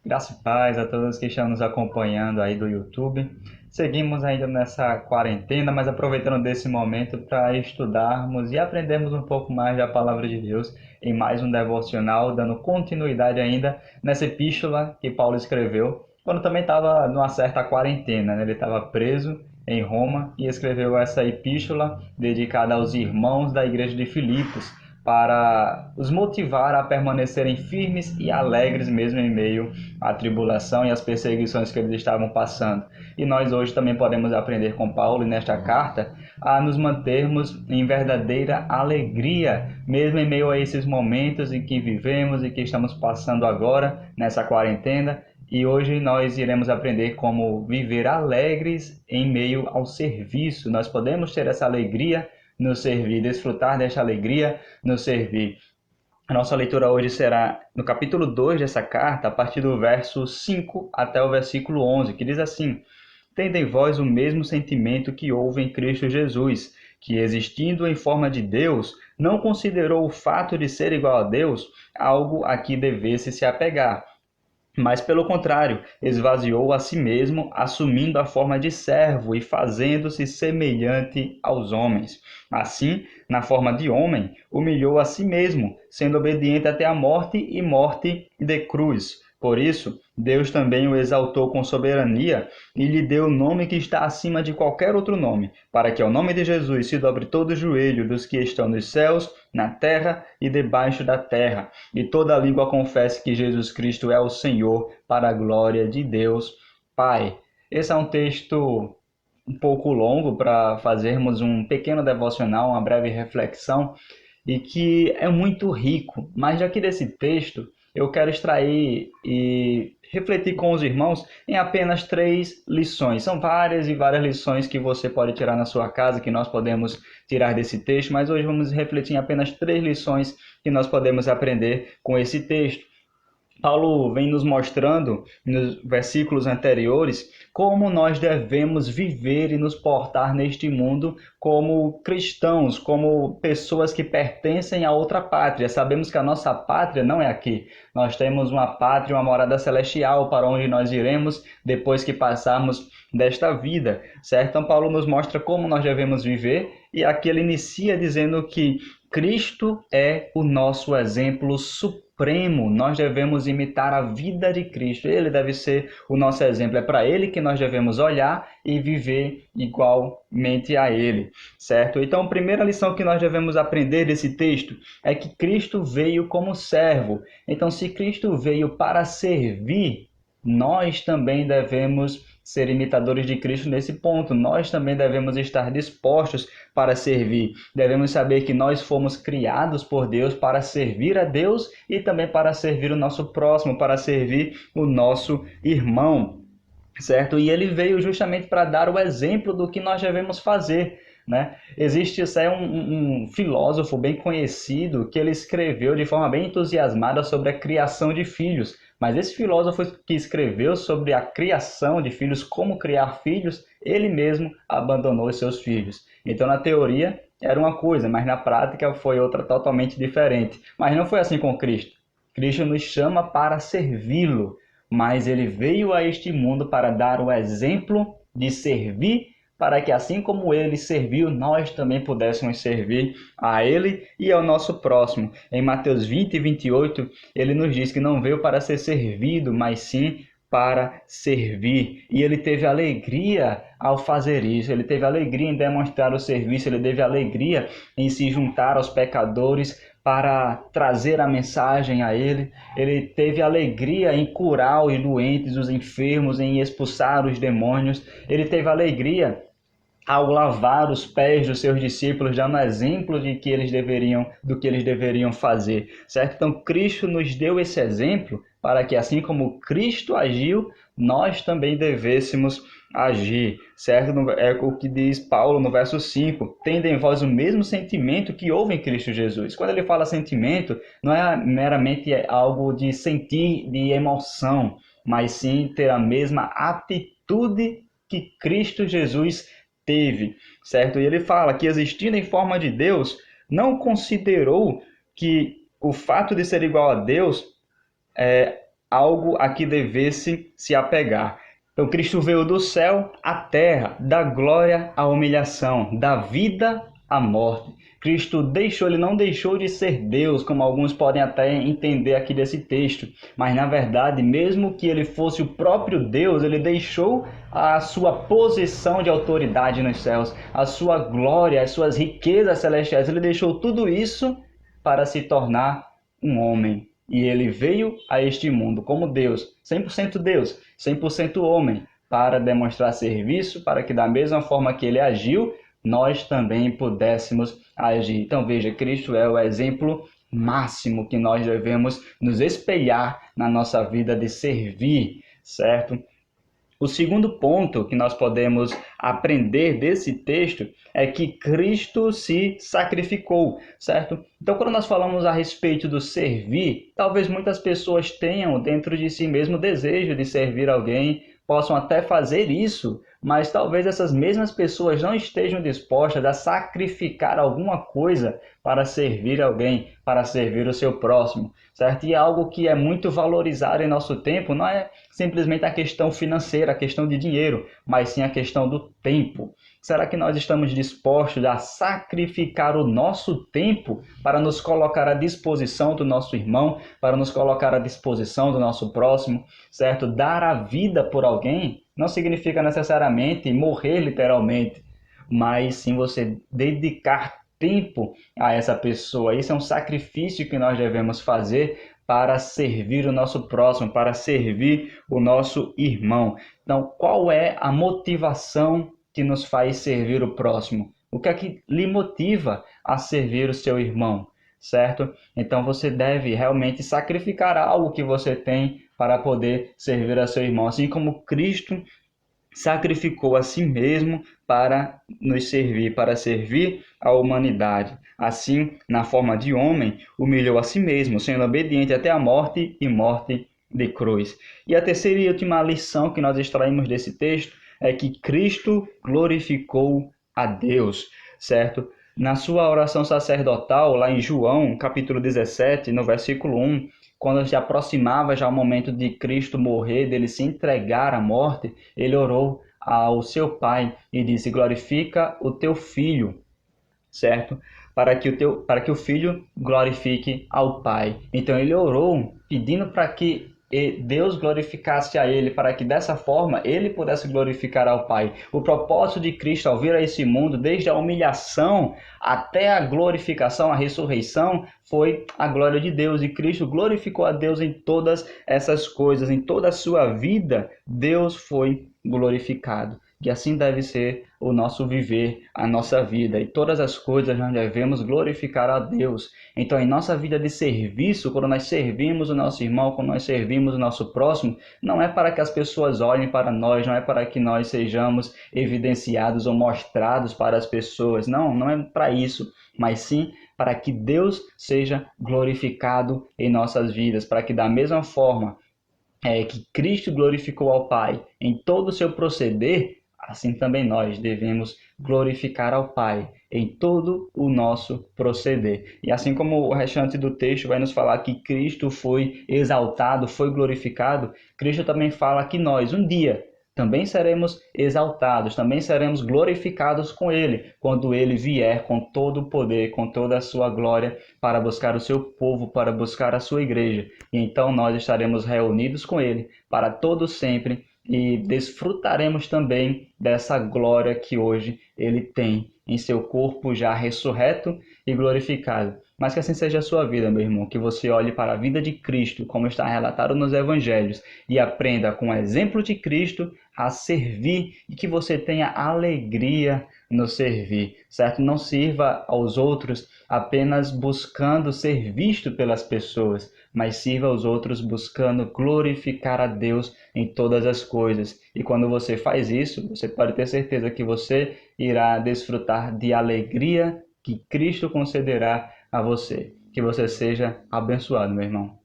Graça e paz a todos que estão nos acompanhando aí do YouTube. Seguimos ainda nessa quarentena, mas aproveitando desse momento para estudarmos e aprendermos um pouco mais da palavra de Deus em mais um devocional, dando continuidade ainda nessa epístola que Paulo escreveu, quando também estava numa certa quarentena, né? Ele estava preso em Roma e escreveu essa epístola dedicada aos irmãos da igreja de Filipos, para os motivar a permanecerem firmes e alegres mesmo em meio à tribulação e às perseguições que eles estavam passando. E nós hoje também podemos aprender com Paulo, nesta carta, a nos mantermos em verdadeira alegria, mesmo em meio a esses momentos em que vivemos e que estamos passando agora, nessa quarentena. E hoje nós iremos aprender como viver alegres em meio ao serviço. Nós podemos ter essa alegria no servir, desfrutar desta alegria no servir. A nossa leitura hoje será no capítulo 2 dessa carta, a partir do verso 5 até o versículo 11, que diz assim: Tende em vós o mesmo sentimento que houve em Cristo Jesus, que, existindo em forma de Deus, não considerou o fato de ser igual a Deus algo a que devesse se apegar, mas, pelo contrário, esvaziou a si mesmo, assumindo a forma de servo e fazendo-se semelhante aos homens. Assim, na forma de homem, humilhou a si mesmo, sendo obediente até a morte e morte de cruz. Por isso, Deus também o exaltou com soberania e lhe deu o nome que está acima de qualquer outro nome, para que ao nome de Jesus se dobre todo o joelho dos que estão nos céus, na terra e debaixo da terra, e toda língua confesse que Jesus Cristo é o Senhor, para a glória de Deus Pai. Esse é um texto um pouco longo para fazermos um pequeno devocional, uma breve reflexão, e que é muito rico. Mas aqui desse texto eu quero extrair e refletir com os irmãos em apenas 3 lições. São várias e várias lições que você pode tirar na sua casa, que nós podemos tirar desse texto, mas hoje vamos refletir em apenas 3 lições que nós podemos aprender com esse texto. Paulo vem nos mostrando, nos versículos anteriores, como nós devemos viver e nos portar neste mundo como cristãos, como pessoas que pertencem a outra pátria. Sabemos que a nossa pátria não é aqui. Nós temos uma pátria, uma morada celestial para onde nós iremos depois que passarmos desta vida, certo? Então, Paulo nos mostra como nós devemos viver e aqui ele inicia dizendo que Cristo é o nosso exemplo supremo. Nós devemos imitar a vida de Cristo. Ele deve ser o nosso exemplo. É para ele que nós devemos olhar e viver igualmente a ele, certo? Então, a primeira lição que nós devemos aprender desse texto é que Cristo veio como servo. Então, se Cristo veio para servir, nós também devemos ser imitadores de Cristo nesse ponto. Nós também devemos estar dispostos para servir. Devemos saber que nós fomos criados por Deus para servir a Deus e também para servir o nosso próximo, para servir o nosso irmão, certo? E ele veio justamente para dar o exemplo do que nós devemos fazer, né? Existe um filósofo bem conhecido que ele escreveu de forma bem entusiasmada sobre a criação de filhos, mas esse filósofo que escreveu sobre a criação de filhos, como criar filhos, ele mesmo abandonou os seus filhos. Então, na teoria, era uma coisa, mas na prática foi outra totalmente diferente. Mas não foi assim com Cristo. Cristo nos chama para servi-lo, mas ele veio a este mundo para dar o exemplo de servir, para que assim como ele serviu, nós também pudéssemos servir a ele e ao nosso próximo. Em Mateus 20 e 28, ele nos diz que não veio para ser servido, mas sim para servir. E ele teve alegria ao fazer isso, ele teve alegria em demonstrar o serviço, ele teve alegria em se juntar aos pecadores para trazer a mensagem a ele. Ele teve alegria em curar os doentes, os enfermos, em expulsar os demônios. Ele teve alegria ao lavar os pés dos seus discípulos, dando exemplo do que eles deveriam fazer, certo? Então, Cristo nos deu esse exemplo para que, assim como Cristo agiu, nós também devêssemos agir, certo? É o que diz Paulo no verso 5: tende em vós o mesmo sentimento que houve em Cristo Jesus. Quando ele fala sentimento, não é meramente algo de sentir, de emoção, mas sim ter a mesma atitude que Cristo Jesus teve, certo? E ele fala que, existindo em forma de Deus, não considerou que o fato de ser igual a Deus algo a que devesse se apegar. Então, Cristo veio do céu à terra, da glória à humilhação, da vida à morte. Cristo deixou, ele não deixou de ser Deus, como alguns podem até entender aqui desse texto, mas na verdade, mesmo que ele fosse o próprio Deus, ele deixou a sua posição de autoridade nos céus, a sua glória, as suas riquezas celestiais, ele deixou tudo isso para se tornar um homem. E ele veio a este mundo como Deus, 100% homem, para demonstrar serviço, para que da mesma forma que ele agiu, nós também pudéssemos agir. Então veja, Cristo é o exemplo máximo que nós devemos nos espelhar na nossa vida de servir, certo? O segundo ponto que nós podemos aprender desse texto é que Cristo se sacrificou, certo? Então, quando nós falamos a respeito do servir, talvez muitas pessoas tenham dentro de si mesmo o desejo de servir alguém, possam até fazer isso, mas talvez essas mesmas pessoas não estejam dispostas a sacrificar alguma coisa para servir alguém, para servir o seu próximo, certo? E é algo que é muito valorizado em nosso tempo, não é simplesmente a questão financeira, a questão de dinheiro, mas sim a questão do tempo. Será que nós estamos dispostos a sacrificar o nosso tempo para nos colocar à disposição do nosso irmão, para nos colocar à disposição do nosso próximo, certo? Dar a vida por alguém não significa necessariamente morrer literalmente, mas sim você dedicar tempo a essa pessoa. Isso é um sacrifício que nós devemos fazer para servir o nosso próximo, para servir o nosso irmão. Então, qual é a motivação que nos faz servir o próximo? O que é que lhe motiva a servir o seu irmão, certo? Então, você deve realmente sacrificar algo que você tem para poder servir a seu irmão, assim como Cristo sacrificou a si mesmo para nos servir, para servir a humanidade. Assim, na forma de homem, humilhou a si mesmo, sendo obediente até a morte e morte de cruz. E a terceira e última lição que nós extraímos desse texto é que Cristo glorificou a Deus, certo? Na sua oração sacerdotal, lá em João, capítulo 17, no versículo 1, quando se aproximava já o momento de Cristo morrer, dele se entregar à morte, ele orou ao seu Pai e disse: glorifica o teu Filho, certo? Para que o Filho glorifique ao Pai. Então ele orou pedindo para que Deus glorificasse a ele, para que dessa forma ele pudesse glorificar ao Pai. O propósito de Cristo ao vir a esse mundo, desde a humilhação até a glorificação, a ressurreição, foi a glória de Deus. E Cristo glorificou a Deus em todas essas coisas, em toda a sua vida, Deus foi glorificado. E assim deve ser o nosso viver, a nossa vida. E todas as coisas nós devemos glorificar a Deus. Então, em nossa vida de serviço, quando nós servimos o nosso irmão, quando nós servimos o nosso próximo, não é para que as pessoas olhem para nós, não é para que nós sejamos evidenciados ou mostrados para as pessoas. Não, não é para isso, mas sim para que Deus seja glorificado em nossas vidas, para que da mesma forma que Cristo glorificou ao Pai em todo o seu proceder, assim também nós devemos glorificar ao Pai em todo o nosso proceder. E assim como o restante do texto vai nos falar que Cristo foi exaltado, foi glorificado, Cristo também fala que nós, um dia, também seremos exaltados, também seremos glorificados com Ele, quando Ele vier com todo o poder, com toda a sua glória, para buscar o seu povo, para buscar a sua igreja. E então nós estaremos reunidos com Ele para todo sempre e desfrutaremos também dessa glória que hoje Ele tem em seu corpo já ressurreto e glorificado. Mas que assim seja a sua vida, meu irmão, que você olhe para a vida de Cristo, como está relatado nos evangelhos, e aprenda com o exemplo de Cristo a servir e que você tenha alegria no servir, certo? Não sirva aos outros apenas buscando ser visto pelas pessoas, mas sirva aos outros buscando glorificar a Deus em todas as coisas. E quando você faz isso, você pode ter certeza que você irá desfrutar de alegria que Cristo concederá a você. Que você seja abençoado, meu irmão.